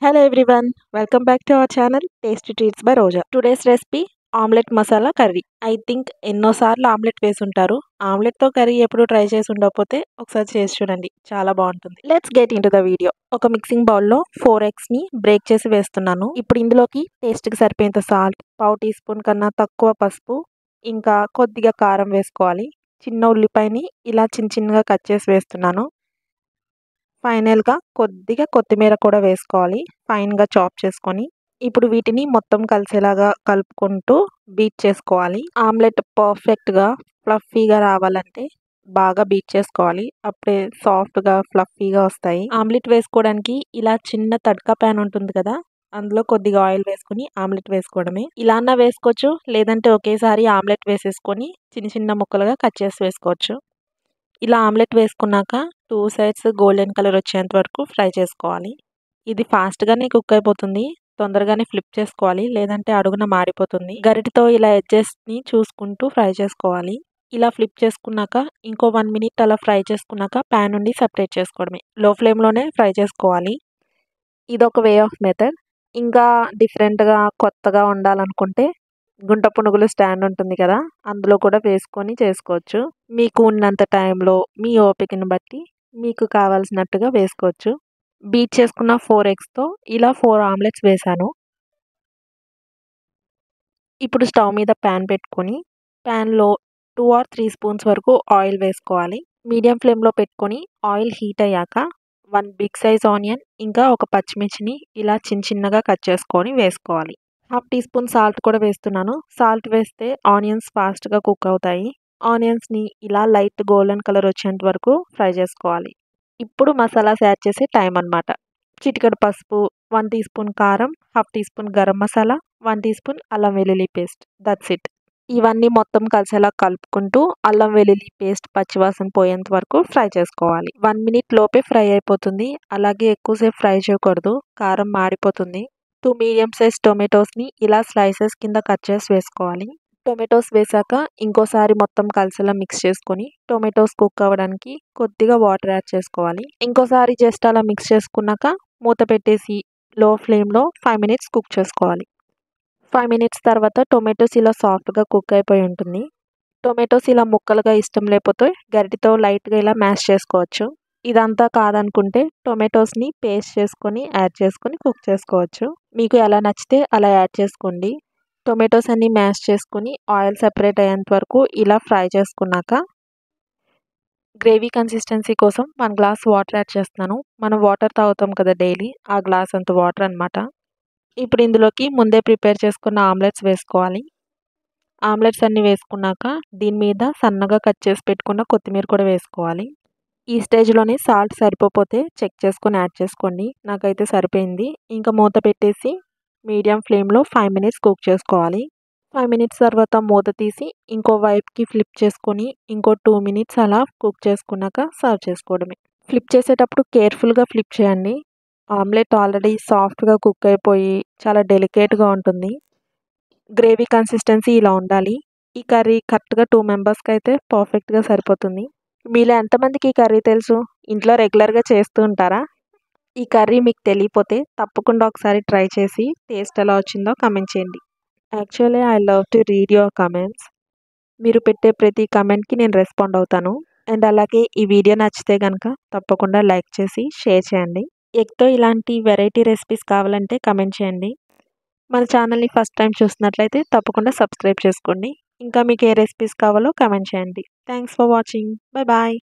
Hello everyone, welcome back to our channel Tasty Treats by Roja. Today's recipe omelette masala curry. I think ఎన్నోసార్లు omelette వేసి ఉంటారు. ఆమ్లెట్తో curry ఎప్పుడు try చేసి ఉండకపోతే ఒకసారి చేసి చూడండి, చాలా బాగుంటుంది. Let's get in to the video. ఒక మిక్సింగ్ బౌల్లో 4 eggsని బ్రేక్ చేసి వేస్తున్నాను. ఇప్పుడు ఇందులోకి టేస్ట్కి సరిపోయేంత సాల్ట్, పావు టీ స్పూన్ కన్నా తక్కువ పసుపు, ఇంకా కొద్దిగా కారం వేసుకోవాలి. చిన్న ఉల్లిపాయని ఇలా చిన్న చిన్నగా కట్ చేసి వేస్తున్నాను. ఫైనల్గా కొద్దిగా కొత్తిమీర కూడా వేసుకోవాలి, ఫైన్గా చాప్ చేసుకొని. ఇప్పుడు వీటిని మొత్తం కలిసేలాగా కలుపుకుంటూ బీట్ చేసుకోవాలి. ఆమ్లెట్ పర్ఫెక్ట్గా ఫ్లఫీగా రావాలంటే బాగా బీట్ చేసుకోవాలి, అప్పుడే సాఫ్ట్గా ఫ్లఫీగా వస్తాయి. ఆమ్లెట్ వేసుకోవడానికి ఇలా చిన్న తడకా ప్యాన్ ఉంటుంది కదా, అందులో కొద్దిగా ఆయిల్ వేసుకుని ఆమ్లెట్ వేసుకోవడమే. ఇలా అన్నా వేసుకోవచ్చు, లేదంటే ఒకేసారి ఆమ్లెట్ వేసేసుకొని చిన్న చిన్న ముక్కలుగా కట్ చేసి వేసుకోవచ్చు. ఇలా ఆమ్లెట్ వేసుకున్నాక 2 సైడ్స్ గోల్డెన్ కలర్ వచ్చేంత వరకు ఫ్రై చేసుకోవాలి. ఇది ఫాస్ట్గానే కుక్ అయిపోతుంది, తొందరగానే ఫ్లిప్ చేసుకోవాలి, లేదంటే అడుగున మాడిపోతుంది. గరిటతో ఇలా ఎడ్జెస్ని చూసుకుంటూ ఫ్రై చేసుకోవాలి. ఇలా ఫ్లిప్ చేసుకున్నాక ఇంకో 1 minute అలా ఫ్రై చేసుకున్నాక ప్యాన్ నుండి సపరేట్ చేసుకోవడమే. లో ఫ్లేమ్లోనే ఫ్రై చేసుకోవాలి. ఇదొక వే ఆఫ్ మెథడ్. ఇంకా డిఫరెంట్గా కొత్తగా ఉండాలనుకుంటే గుంట పునుగులు స్టాండ్ ఉంటుంది కదా, అందులో కూడా వేసుకొని చేసుకోవచ్చు. మీకు ఉన్నంత టైంలో మీ ఓపికను బట్టి మీకు కావాల్సినట్టుగా వేసుకోవచ్చు. బీట్ చేసుకున్న 4 eggsతో ఇలా 4 ఆమ్లెట్స్ వేసాను. ఇప్పుడు స్టవ్ మీద ప్యాన్ పెట్టుకొని ప్యాన్లో 2 or 3 స్పూన్స్ వరకు ఆయిల్ వేసుకోవాలి. మీడియం ఫ్లేమ్లో పెట్టుకొని ఆయిల్ హీట్ అయ్యాక 1 బిగ్ సైజ్ ఆనియన్ ఇంకా ఒక పచ్చిమిర్చిని ఇలా చిన్న చిన్నగా కట్ చేసుకొని వేసుకోవాలి. 1/2 టీ స్పూన్ సాల్ట్ కూడా వేస్తున్నాను. సాల్ట్ వేస్తే ఆనియన్స్ ఫాస్ట్గా కుక్ అవుతాయి. ఆనియన్స్ని ఇలా లైట్ గోల్డెన్ కలర్ వచ్చేంత వరకు ఫ్రై చేసుకోవాలి. ఇప్పుడు మసాలాస్ యాడ్ చేసే టైం అన్నమాట. చిటికెడు పసుపు, 1 టీ స్పూన్ కారం, 1/2 teaspoon garam masala, 1 teaspoon అల్లం వెల్లుల్లి పేస్ట్. That's it. ఇవన్నీ మొత్తం కలిసేలా కలుపుకుంటూ అల్లం వెల్లుల్లి పేస్ట్ పచ్చివాసన పోయేంత వరకు ఫ్రై చేసుకోవాలి. 1 minute లోపే ఫ్రై అయిపోతుంది. అలాగే ఎక్కువసేపు ఫ్రై చేయకూడదు, కారం మాడిపోతుంది. 2 మీడియం సైజ్ టొమాటోస్ని ఇలా స్లైసెస్ కింద కట్ చేసి వేసుకోవాలి. టొమాటోస్ వేసాక ఇంకోసారి మొత్తం కలిసేలా మిక్స్ చేసుకొని టొమాటోస్ కుక్ అవ్వడానికి కొద్దిగా వాటర్ యాడ్ చేసుకోవాలి. ఇంకోసారి జస్ట్ అలా మిక్స్ చేసుకున్నాక మూత పెట్టేసి లో ఫ్లేమ్లో 5 minutes కుక్ చేసుకోవాలి. 5 minutes తర్వాత టొమాటోస్ ఇలా సాఫ్ట్గా కుక్ అయిపోయి ఉంటుంది. టొమాటోస్ ఇలా ముక్కలుగా ఇష్టం లేకపోతే గరిటెతో లైట్గా ఇలా మ్యాష్ చేసుకోవచ్చు. ఇదంతా కాదనుకుంటే టొమాటోస్ని పేస్ట్ చేసుకొని యాడ్ చేసుకొని కుక్ చేసుకోవచ్చు. మీకు ఎలా నచ్చితే అలా యాడ్ చేసుకోండి. టొమాటోస్ అన్ని మ్యాష్ చేసుకొని ఆయిల్ సెపరేట్ అయ్యేంత వరకు ఇలా ఫ్రై చేసుకున్నాక గ్రేవీ కన్సిస్టెన్సీ కోసం 1 గ్లాస్ వాటర్ యాడ్ చేస్తున్నాను. మనం వాటర్ తాగుతాం కదా డైలీ, ఆ గ్లాస్ అంత వాటర్ అనమాట. ఇప్పుడు ఇందులోకి ముందే ప్రిపేర్ చేసుకున్న ఆమ్లెట్స్ వేసుకోవాలి. ఆమ్లెట్స్ అన్నీ వేసుకున్నాక దీని మీద సన్నగా కట్ చేసి పెట్టుకున్న కొత్తిమీర కూడా వేసుకోవాలి. ఈ స్టేజ్లోనే సాల్ట్ సరిపోతే చెక్ చేసుకొని యాడ్ చేసుకోండి. నాకైతే సరిపోయింది. ఇంకా మూత పెట్టేసి మీడియం ఫ్లేమ్లో 5 minutes కుక్ చేసుకోవాలి. 5 minutes తర్వాత మూత తీసి ఇంకో వైపుకి ఫ్లిప్ చేసుకొని ఇంకో 2 minutes అలా కుక్ చేసుకున్నాక సర్వ్ చేసుకోవడమే. ఫ్లిప్ చేసేటప్పుడు కేర్ఫుల్గా ఫ్లిప్ చేయండి. ఆమ్లెట్ ఆల్రెడీ సాఫ్ట్గా కుక్ అయిపోయి చాలా డెలికేట్గా ఉంటుంది. గ్రేవీ కన్సిస్టెన్సీ ఇలా ఉండాలి. ఈ కర్రీ కరెక్ట్గా 2 మెంబర్స్కి అయితే పర్ఫెక్ట్గా సరిపోతుంది. మీలో ఎంతమందికి ఈ కర్రీ తెలుసు? ఇంట్లో రెగ్యులర్గా చేస్తూ ఉంటారా? ఈ కర్రీ మీకు తెలియపోతే తప్పకుండా ఒకసారి ట్రై చేసి టేస్ట్ ఎలా వచ్చిందో కమెంట్ చేయండి. Actually I love to read your comments. మీరు పెట్టే ప్రతి కమెంట్కి నేను రెస్పాండ్ అవుతాను. అండ్ అలాగే ఈ వీడియో నచ్చితే కనుక తప్పకుండా లైక్ చేసి షేర్ చేయండి. ఎగ్తో ఇలాంటి వెరైటీ రెసిపీస్ కావాలంటే కమెంట్ చేయండి. మన ఛానల్ని ఫస్ట్ టైం చూస్తున్నట్లయితే తప్పకుండా సబ్స్క్రైబ్ చేసుకోండి. ఇంకా మీకు ఏ రెసిపీస్ కావాలో కమెంట్ చేయండి. Thanks for watching. Bye bye.